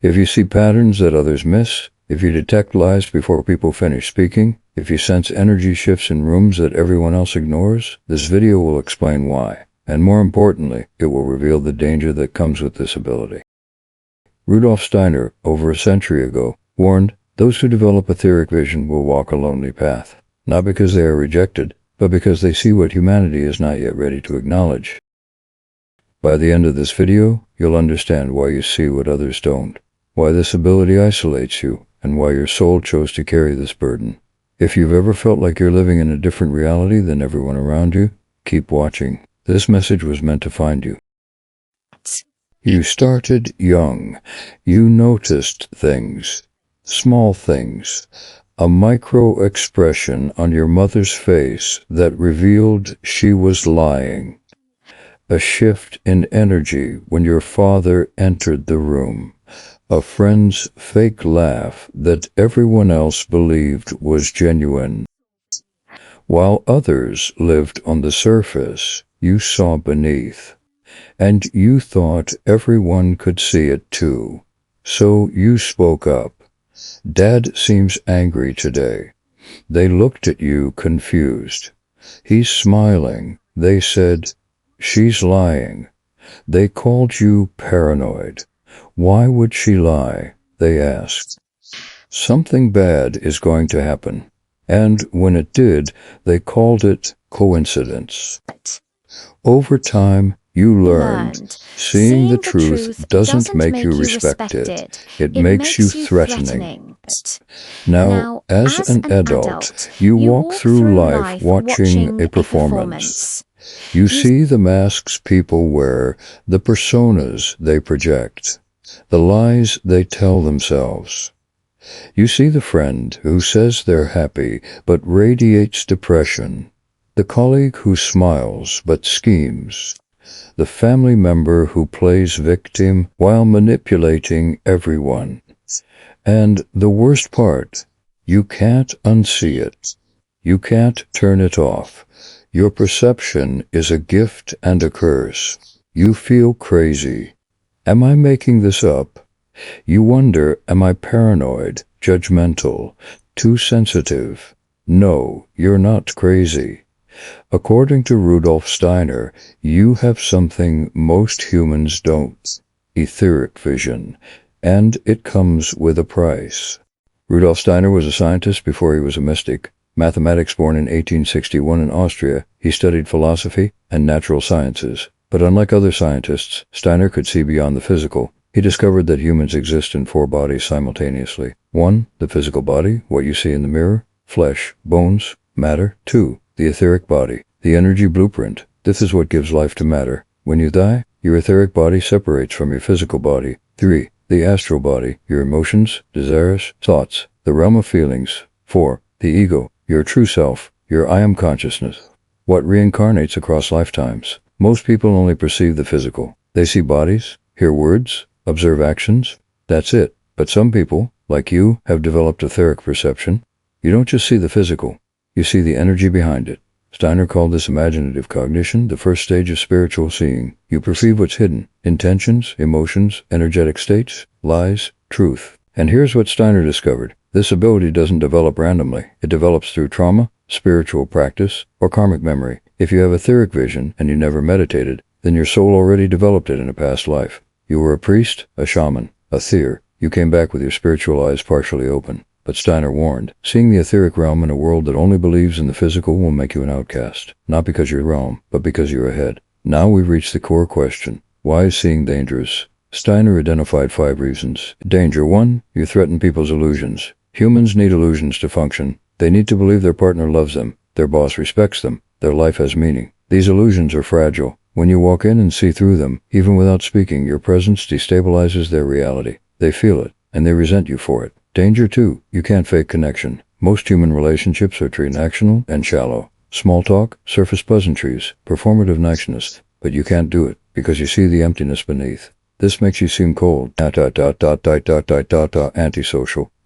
If you see patterns that others miss, if you detect lies before people finish speaking, if you sense energy shifts in rooms that everyone else ignores, this video will explain why. And more importantly, it will reveal the danger that comes with this ability. Rudolf Steiner, over a century ago, warned, those who develop etheric vision will walk a lonely path, not because they are rejected, but because they see what humanity is not yet ready to acknowledge. By the end of this video, you'll understand why you see what others don't, why this ability isolates you, and why your soul chose to carry this burden. If you've ever felt like you're living in a different reality than everyone around you, keep watching. This message was meant to find you. You started young. You noticed things, small things, a micro-expression on your mother's face that revealed she was lying, a shift in energy when your father entered the room, a friend's fake laugh that everyone else believed was genuine. While others lived on the surface, you saw beneath, and you thought everyone could see it too. So you spoke up. Dad seems angry today. They looked at you confused. He's smiling. They said, she's lying. They called you paranoid. Why would she lie? They asked. Something bad is going to happen. And when it did, they called it coincidence. Over time, you learned, seeing the truth doesn't make you respected. It makes you threatening. Now, as an adult, you walk through life watching a performance. You see the masks people wear, the personas they project, the lies they tell themselves. You see the friend who says they're happy but radiates depression, the colleague who smiles but schemes, the family member who plays victim while manipulating everyone. And the worst part, you can't unsee it. You can't turn it off. Your perception is a gift and a curse. You feel crazy. Am I making this up? You wonder, am I paranoid, judgmental, too sensitive? No, you're not crazy. According to Rudolf Steiner, you have something most humans don't, etheric vision, and it comes with a price. Rudolf Steiner was a scientist before he was a mystic. Mathematics born in 1861 in Austria, he studied philosophy and natural sciences. But unlike other scientists, Steiner could see beyond the physical. He discovered that humans exist in 4 bodies simultaneously. 1, the physical body, what you see in the mirror, flesh, bones, matter. 2, the etheric body, the energy blueprint. This is what gives life to matter. When you die, your etheric body separates from your physical body. 3, the astral body, your emotions, desires, thoughts, the realm of feelings. 4, the ego, your true self, your I am consciousness, what reincarnates across lifetimes. Most people only perceive the physical. They see bodies, hear words, observe actions. That's it. But some people, like you, have developed etheric perception. You don't just see the physical. You see the energy behind it. Steiner called this imaginative cognition, the first stage of spiritual seeing. You perceive what's hidden. Intentions, emotions, energetic states, lies, truth. And here's what Steiner discovered. This ability doesn't develop randomly. It develops through trauma, spiritual practice, or karmic memory. If you have etheric vision and you never meditated, then your soul already developed it in a past life. You were a priest, a shaman, a seer. You came back with your spiritual eyes partially open. But Steiner warned, seeing the etheric realm in a world that only believes in the physical will make you an outcast. Not because you're wrong, but because you're ahead. Now we've reached the core question. Why is seeing dangerous? Steiner identified 5 reasons. Danger 1, you threaten people's illusions. Humans need illusions to function. They need to believe their partner loves them, their boss respects them, their life has meaning. These illusions are fragile. When you walk in and see through them, even without speaking, your presence destabilizes their reality. They feel it, and they resent you for it. Danger 2, you can't fake connection. Most human relationships are transactional and shallow. Small talk, surface pleasantries, performative niceness. But you can't do it, because you see the emptiness beneath. This makes you seem cold, antisocial.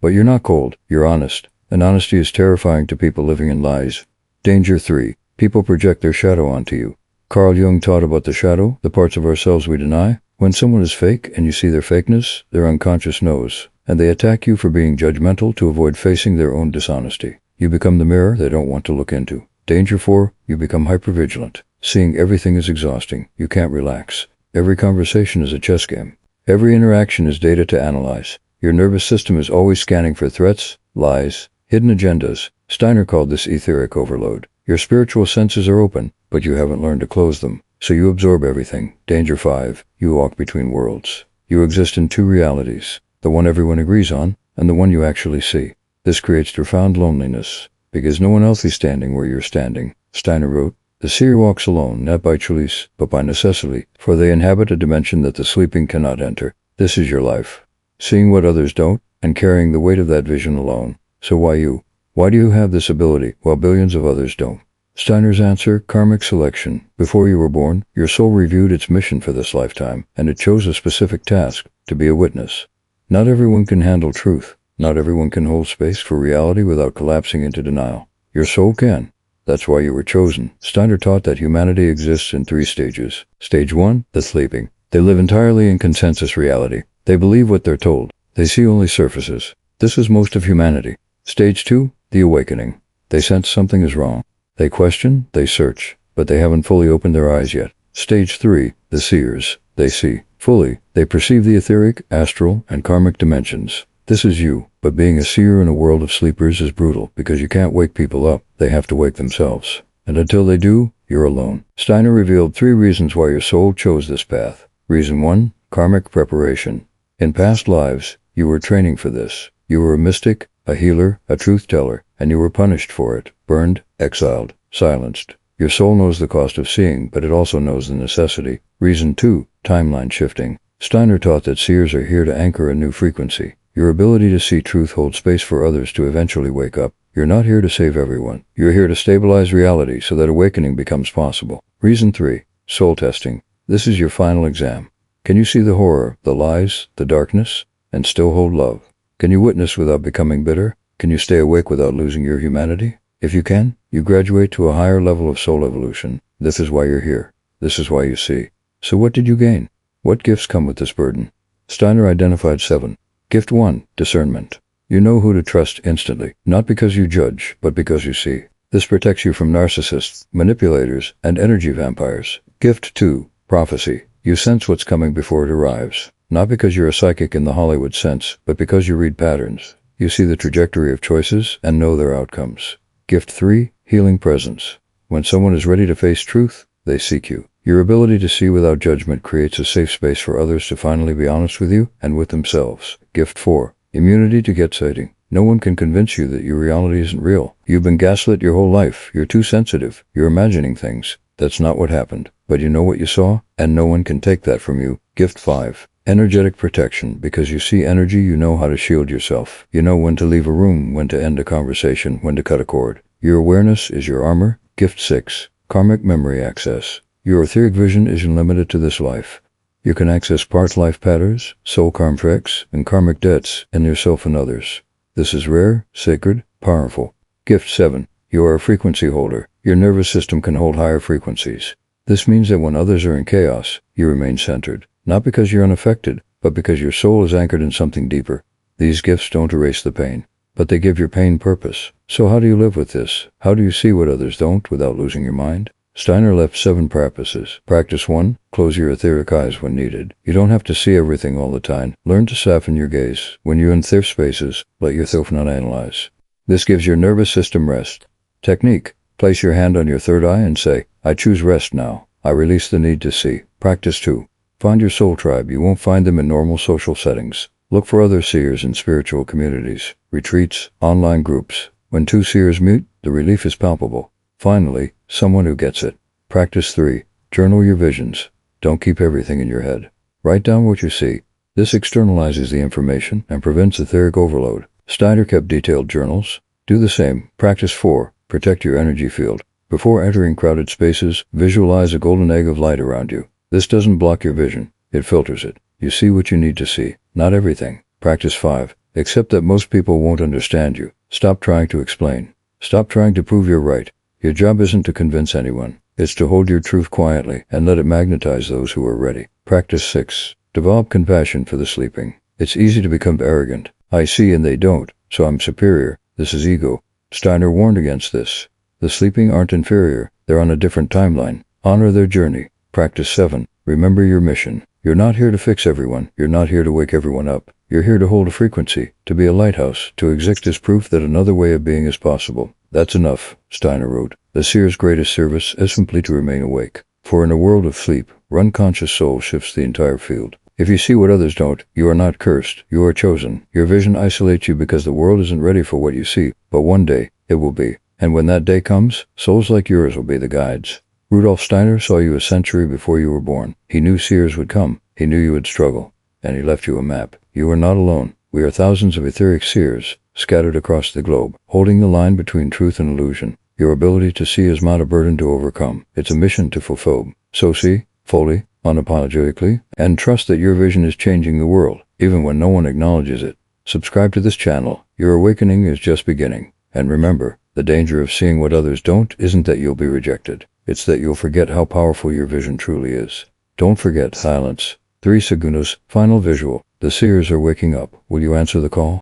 But you're not cold, you're honest. And honesty is terrifying to people living in lies. Danger 3, people project their shadow onto you. Carl Jung taught about the shadow, the parts of ourselves we deny. When someone is fake and you see their fakeness, their unconscious knows, and they attack you for being judgmental to avoid facing their own dishonesty. You become the mirror they don't want to look into. Danger 4, you become hypervigilant. Seeing everything is exhausting. You can't relax. Every conversation is a chess game. Every interaction is data to analyze. Your nervous system is always scanning for threats, lies, hidden agendas. Steiner called this etheric overload. Your spiritual senses are open, but you haven't learned to close them. So you absorb everything. Danger 5, you walk between worlds. You exist in two realities, the one everyone agrees on, and the one you actually see. This creates profound loneliness, because no one else is standing where you're standing. Steiner wrote, "The seer walks alone, not by choice, but by necessity, for they inhabit a dimension that the sleeping cannot enter." This is your life. Seeing what others don't, and carrying the weight of that vision alone. So why you? Why do you have this ability, while billions of others don't? Steiner's answer, karmic selection. Before you were born, your soul reviewed its mission for this lifetime, and it chose a specific task, to be a witness. Not everyone can handle truth. Not everyone can hold space for reality without collapsing into denial. Your soul can. That's why you were chosen. Steiner taught that humanity exists in 3 stages. Stage 1, the sleeping. They live entirely in consensus reality. They believe what they're told. They see only surfaces. This is most of humanity. Stage 2, the awakening. They sense something is wrong. They question, they search, but they haven't fully opened their eyes yet. Stage 3, the seers. They see. Fully, they perceive the etheric, astral, and karmic dimensions. This is you, but being a seer in a world of sleepers is brutal because you can't wake people up. They have to wake themselves. And until they do, you're alone. Steiner revealed 3 reasons why your soul chose this path. Reason 1, karmic preparation. In past lives, you were training for this. You were a mystic, a healer, a truth teller, and you were punished for it, burned, exiled, silenced. Your soul knows the cost of seeing, but it also knows the necessity. Reason 2, timeline shifting. Steiner taught that seers are here to anchor a new frequency. Your ability to see truth holds space for others to eventually wake up. You're not here to save everyone. You're here to stabilize reality so that awakening becomes possible. Reason 3, soul testing. This is your final exam. Can you see the horror, the lies, the darkness, and still hold love? Can you witness without becoming bitter? Can you stay awake without losing your humanity? If you can, you graduate to a higher level of soul evolution. This is why you're here. This is why you see. So what did you gain? What gifts come with this burden? Steiner identified 7. Gift 1, discernment. You know who to trust instantly, not because you judge, but because you see. This protects you from narcissists, manipulators, and energy vampires. Gift 2, prophecy. You sense what's coming before it arrives. Not because you're a psychic in the Hollywood sense, but because you read patterns. You see the trajectory of choices and know their outcomes. Gift 3, healing presence. When someone is ready to face truth, they seek you. Your ability to see without judgment creates a safe space for others to finally be honest with you and with themselves. Gift 4, immunity to gaslighting. No one can convince you that your reality isn't real. You've been gaslit your whole life. You're too sensitive. You're imagining things. That's not what happened. But you know what you saw, and no one can take that from you. Gift 5, energetic protection. Because you see energy, you know how to shield yourself. You know when to leave a room, when to end a conversation, when to cut a cord. Your awareness is your armor. Gift 6, karmic memory access. Your etheric vision is unlimited to this life. You can access past life patterns, soul contracts, and karmic debts in yourself and others. This is rare, sacred, powerful. Gift 7, you are a frequency holder. Your nervous system can hold higher frequencies. This means that when others are in chaos, you remain centered. Not because you're unaffected, but because your soul is anchored in something deeper. These gifts don't erase the pain, but they give your pain purpose. So how do you live with this? How do you see what others don't without losing your mind? Steiner left 7 practices. Practice 1, close your etheric eyes when needed. You don't have to see everything all the time. Learn to soften your gaze. When you're in thick spaces, let yourself not analyze. This gives your nervous system rest. Technique, place your hand on your third eye and say, I choose rest now. I release the need to see. Practice 2, find your soul tribe. You won't find them in normal social settings. Look for other seers in spiritual communities, retreats, online groups. When 2 seers meet, the relief is palpable. Finally, someone who gets it. Practice 3, journal your visions. Don't keep everything in your head. Write down what you see. This externalizes the information and prevents etheric overload. Steiner kept detailed journals. Do the same. Practice 4, protect your energy field. Before entering crowded spaces, visualize a golden egg of light around you. This doesn't block your vision. It filters it. You see what you need to see, not everything. Practice 5, accept that most people won't understand you. Stop trying to explain. Stop trying to prove you're right. Your job isn't to convince anyone. It's to hold your truth quietly and let it magnetize those who are ready. Practice 6. Develop compassion for the sleeping. It's easy to become arrogant. I see and they don't, so I'm superior. This is ego. Steiner warned against this. The sleeping aren't inferior. They're on a different timeline. Honor their journey. Practice 7. Remember your mission. You're not here to fix everyone. You're not here to wake everyone up. You're here to hold a frequency, to be a lighthouse, to exist as proof that another way of being is possible. That's enough, Steiner wrote. The seer's greatest service is simply to remain awake. For in a world of sleep, one conscious soul shifts the entire field. If you see what others don't, you are not cursed. You are chosen. Your vision isolates you because the world isn't ready for what you see, but one day, it will be. And when that day comes, souls like yours will be the guides. Rudolf Steiner saw you a century before you were born. He knew seers would come. He knew you would struggle. And he left you a map. You are not alone. We are thousands of etheric seers, scattered across the globe, holding the line between truth and illusion. Your ability to see is not a burden to overcome. It's a mission to fulfill. So see, fully, unapologetically, and trust that your vision is changing the world, even when no one acknowledges it. Subscribe to this channel. Your awakening is just beginning. And remember, the danger of seeing what others don't isn't that you'll be rejected. It's that you'll forget how powerful your vision truly is. Don't forget silence. 3 segundos, final visual. The seers are waking up. Will you answer the call?